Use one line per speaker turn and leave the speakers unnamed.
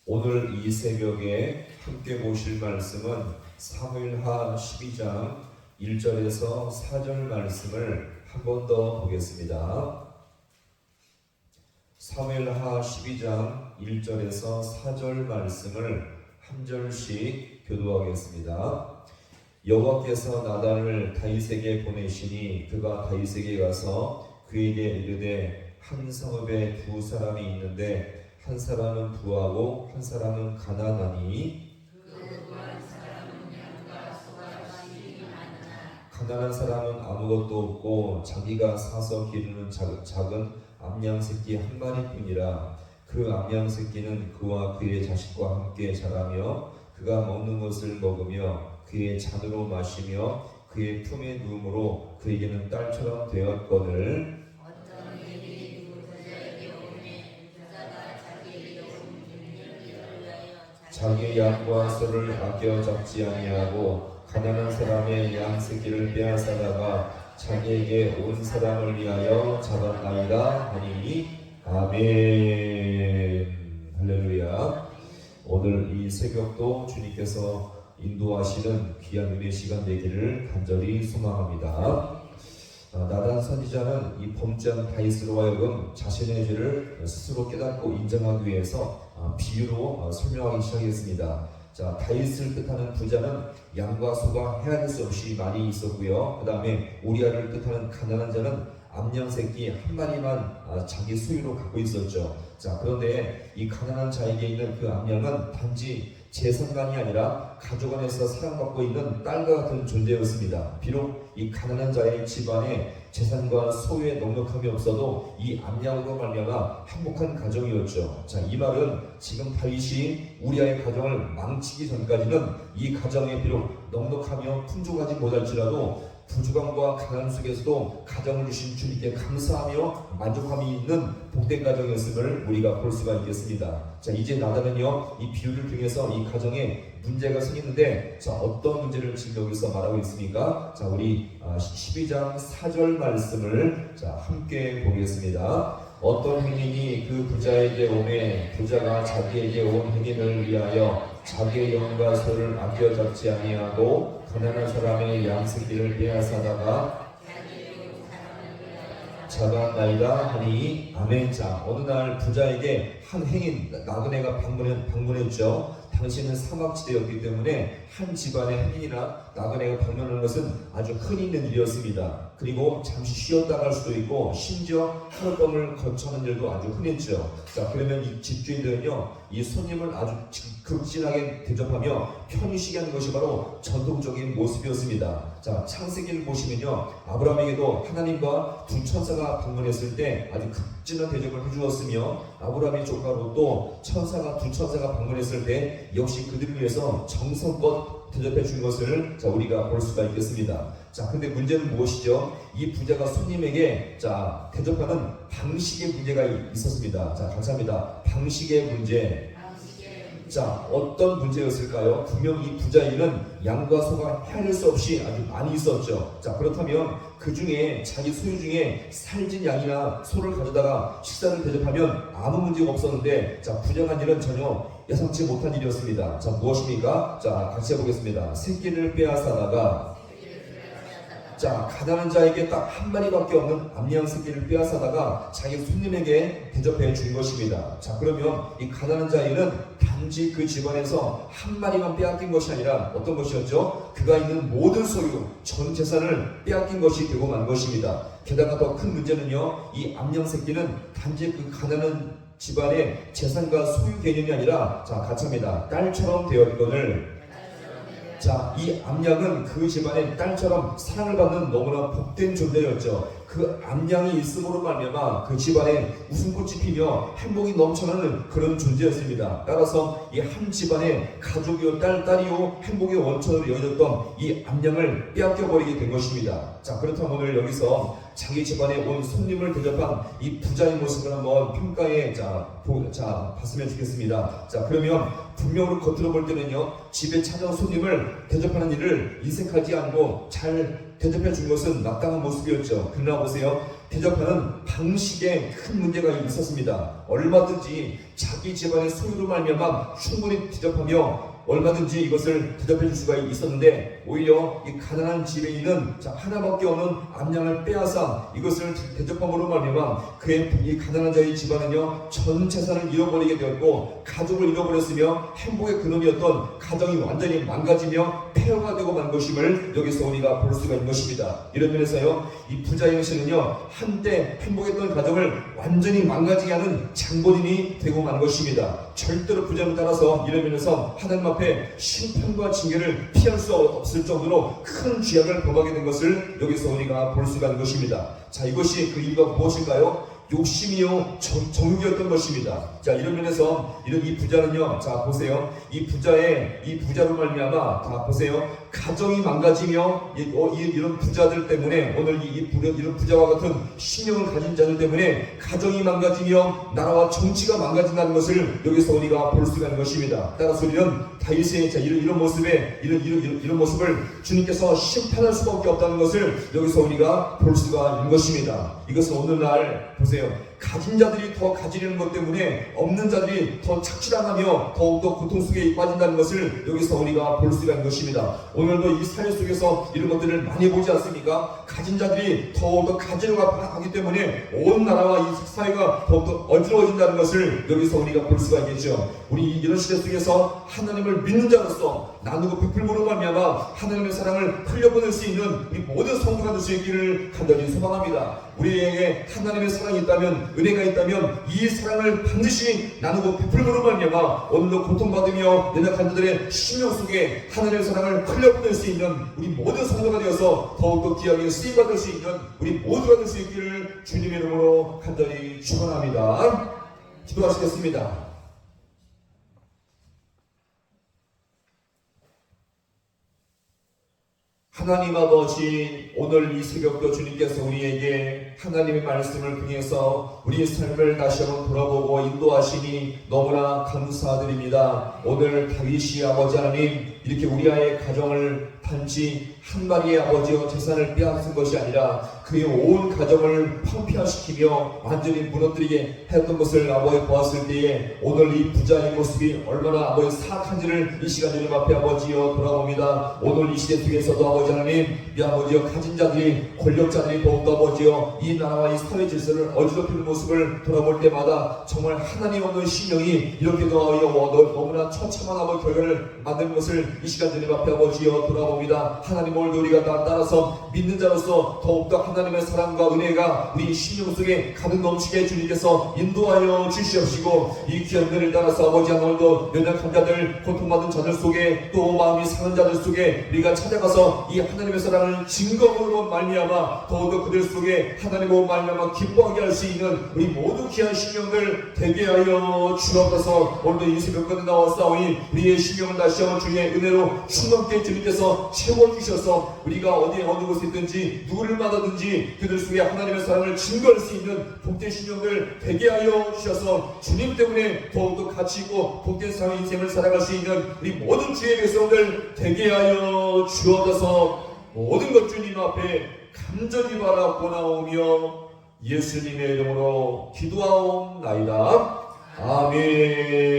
오늘 이 새벽에 함께 보실 말씀은 사무엘하 12장 1절에서 4절 말씀을 한 번 더 보겠습니다. 사무엘하 12장 1절에서 4절 말씀을 한 절씩 교도하겠습니다. 여호와께서 나단을 다윗에게 보내시니 그가 다윗에게 가서 그에게 이르되 한 성읍에 두 사람이 있는데 한 사람은 부하고 한 사람은 가난하니 가난한 사람은 아무것도 없고 자기가 사서 기르는 작은 암양 새끼 한 마리뿐이라. 그 암양 새끼는 그와 그의 자식과 함께 자라며 그가 먹는 것을 먹으며 그의 잔으로 마시며 그의 품에 누움으로 그에게는 딸처럼 되었거늘 자기의 양과 소를 아껴 잡지 아니하고 가난한 사람의 양 새끼를 빼앗아다가 자기에게 온 사람을 위하여 잡았나이다 하니 아멘. 할렐루야. 오늘 이 새벽도 주님께서 인도하시는 귀한 은혜 시간 되기를 간절히 소망합니다. 나단 선지자는 이 범죄한 다윗으로 하여금 자신의 죄를 스스로 깨닫고 인정하기 위해서 비유로 설명하기 시작했습니다. 자, 다윗을 뜻하는 부자는 양과 소가 헤아릴 수 없이 많이 있었고요. 그 다음에 우리아를 뜻하는 가난한 자는 암양 새끼 한 마리만 자기 소유로 갖고 있었죠. 자, 그런데 이 가난한 자에게 있는 그 암양은 단지 재산만이 아니라 가족 안에서 사랑받고 있는 딸과 같은 존재였습니다. 비록 이 가난한 자의 집안에 재산과 소유의 넉넉함이 없어도 이 암양으로 말미암아 행복한 가정이었죠. 자, 이 말은 지금 다윗이 우리아의 가정을 망치기 전까지는 이 가정에 비록 넉넉하며 풍족하지 못할지라도 부족함과 가난 속에서도 가정을 주신 주님께 감사하며 만족함이 있는 복된 가정이었음을 우리가 볼 수가 있겠습니다. 자, 이제 나단은요, 이 비유를 통해서 이 가정에 문제가 생기는데, 자, 어떤 문제를 지금 여기서 말하고 있습니까? 자, 우리 12장 4절 말씀을 자 함께 보겠습니다. 어떤 행인이 그 부자에게 오매 부자가 자기에게 온 행인을 위하여 자기의 양과 소를 아껴 잡지 아니하고 가난한 사람의 양 새끼를 빼앗아다가 잡았나이다 하니 아멘. 자, 어느 날 부자에게 한 행인 나그네가 방문했죠. 당시는 사막지대였기 때문에 한 집안의 행인이나 나그네가 방문하는 것은 아주 흔히 있는 일이었습니다. 그리고 잠시 쉬었다 갈 수도 있고 심지어 하룻밤을 거쳐는 일도 아주 흔했죠. 자, 그러면 이 집주인들은요, 이 손님을 아주 극진하게 대접하며 편히 쉬게 하는 것이 바로 전통적인 모습이었습니다. 자, 창세기를 보시면요, 아브라함에게도 하나님과 두 천사가 방문했을 때 아주 극진한 대접을 해주었으며, 아브라함의 조카 롯도 두 천사가 방문했을 때 역시 그들을 위해서 정성껏 대접해 준 것을 자 우리가 볼 수가 있겠습니다. 자, 근데 문제는 무엇이죠? 이 부자가 손님에게 자 대접하는 방식의 문제가 있었습니다. 자, 감사합니다. 방식의 문제. 자, 어떤 문제였을까요? 분명 이 부자에게는 양과 소가 헤아릴 수 없이 아주 많이 있었죠. 자, 그렇다면 그 중에 자기 소유 중에 살진 양이나 소를 가져다가 식사를 대접하면 아무 문제가 없었는데, 자, 부정한 일은 전혀 예상치 못한 일이었습니다. 자, 무엇입니까? 자, 같이 해보겠습니다. 새끼를 빼앗아다가 자, 가난한 자에게 딱 한 마리밖에 없는 암양 새끼를 빼앗아다가 자기 손님에게 대접해 준 것입니다. 자, 그러면 이 가난한 자에게는 단지 그 집안에서 한 마리만 빼앗긴 것이 아니라 어떤 것이었죠? 그가 있는 모든 소유, 전 재산을 빼앗긴 것이 되고 만 것입니다. 게다가 더 큰 문제는요, 이 암양 새끼는 단지 그 가난한 집안의 재산과 소유 개념이 아니라 자, 가차입니다. 딸처럼 되었거늘. 자, 이 암양은 그 집안의 딸처럼 사랑을 받는 너무나 복된 존재였죠. 그 암양이 있음으로 말미암아 그 집안에 웃음꽃이 피며 행복이 넘쳐나는 그런 존재였습니다. 따라서 이 한 집안의 가족이요 딸이요 행복의 원천으로 여겨졌던 이 암양을 빼앗겨버리게 된 것입니다. 자, 그렇다면 오늘 여기서 자기 집안에 온 손님을 대접한 이 부자의 모습을 한번 평가해 봤으면 좋겠습니다. 자, 그러면 분명으로 겉으로 볼 때는요, 집에 찾아온 손님을 대접하는 일을 인색하지 않고 잘 대접해 준 것은 마땅한 모습이었죠. 그러나 보세요. 대접하는 방식에 큰 문제가 있었습니다. 얼마든지 자기 집안의 소유로 말미암아 충분히 대접하며 얼마든지 이것을 대접해 줄 수가 있었는데, 오히려 이 가난한 집에 있는 하나밖에 없는 암양을 빼앗아 이것을 대접함으로 말미암아 그의 이 가난한 자의 집안은요 전 재산을 잃어버리게 되었고, 가족을 잃어버렸으며 행복의 근원이었던 가정이 완전히 망가지며 폐허가 되고 만 것임을 여기서 우리가 볼 수가 있는 것입니다. 이런 면에서요, 이 부자의 형신은요 한때 행복했던 가정을 완전히 망가지게 하는 장본인이 되고 만 것입니다. 절대로 부자를 따라서 이런 면에서 하나님 앞에 심판과 징계를 피할 수 없을 정도로 큰 죄악을 범하게 된 것을 여기서 우리가 볼 수가 있는 것입니다. 자, 이것이 그 이유가 무엇일까요? 욕심이요 정욕이었던 것입니다. 자, 이런 면에서 이 부자는요, 자 보세요, 이 부자로 말미암아, 자 보세요, 가정이 망가지며 이런 부자들 때문에, 오늘 이런 부자와 같은 신령을 가진 자들 때문에 가정이 망가지며 나라와 정치가 망가진다는 것을 여기서 우리가 볼 수가 있는 것입니다. 따라서 우리는 다윗의 이런 모습을 주님께서 심판할 수밖에 없다는 것을 여기서 우리가 볼 수가 있는 것입니다. 이것은 오늘날 보세요, 가진 자들이 더 가지려는 것 때문에 없는 자들이 더 착취당하며 더욱더 고통 속에 빠진다는 것을 여기서 우리가 볼 수가 있는 것입니다. 오늘도 이 사회 속에서 이런 것들을 많이 보지 않습니까? 가진 자들이 더욱더 가지려고 하기 때문에 온 나라와 이 사회가 더욱더 어지러워진다는 것을 여기서 우리가 볼 수가 있겠죠. 우리 이런 시대 속에서 하나님을 믿는 자로서 나누고 베풀므로 말미암아 하나님의 사랑을 흘려보낼 수 있는 우리 모든 성도가 될 수 있기를 간절히 소망합니다. 우리에게 하나님의 사랑이 있다면, 은혜가 있다면 이 사랑을 반드시 나누고 베풀므로 말미암아 오늘도 고통받으며 연약한 자들의 심령 속에 하나님의 사랑을 흘려보낼 수 있는 우리 모든 성도가 되어서 더욱더 귀하게 쓰임받을 수 있는 우리 모두가 될 수 있기를 주님의 이름으로 간절히 축원합니다. 기도하시겠습니다. 하나님 아버지, 오늘 이 새벽도 주님께서 우리에게 하나님의 말씀을 통해서 우리의 삶을 다시 한번 돌아보고 인도하시니 너무나 감사드립니다. 오늘 다윗이 아버지 하나님, 이렇게 우리아의 가정을 단지 한 마리의 아버지와 재산을 빼앗은 것이 아니라 그의 온 가정을 황폐화시키며 완전히 무너뜨리게 했던 것을 아버지 보았을 때에 오늘 이 부자의 모습이 얼마나 아버지 사악한지를 이 시간 주님 앞에 아버지여 돌아옵니다. 오늘 이 시대 속에서도 아버지 하나님, 이 아버지여 가진 자들이, 권력자들이 더욱더 아버지여 이 나라와 이 사회 질서를 어지럽히는 모습을 돌아볼 때마다 정말 하나님 없는 신령이 이렇게 너무나 처참한 아버지 결과를 만드는 것을 이 시간 주님 앞에 아버지여 돌아봅니다. 하나님, 오늘도 우리가 따라서 믿는 자로서 더욱더 하나님의 사랑과 은혜가 우리 심령 속에 가득 넘치게 주님께서 인도하여 주시옵시고, 이 귀한 은혜를 따라서 아버지 오늘도 연약한 자들, 고통받은 자들 속에, 또 마음이 상한 자들 속에 우리가 찾아가서 이 하나님의 사랑을 증거로 말미암아 더욱더 그들 속에 하나님으로 말미암아 기뻐하게 할 수 있는 우리 모두 귀한 심령들 되게 하여 주옵소서. 오늘도 이 새벽까지 나왔사오니 우리의 심령을 다시 한번 주님의 은혜로 충만케 주님께서 채워주셔서 우리가 어느 곳에 있든지 누구를 만나든지 그들 속에 하나님의 사랑을 증거할 수 있는 복된 심령들 되게 하여 주셔서 주님 때문에 더욱더 가치있고 복된 삶의 인생을 살아갈 수 있는 우리 모든 주의 백성들 되게 하여 주옵소서. 모든 것 주님 앞에 간절히 바라보나오며 예수님의 이름으로 기도하옵나이다. 아멘.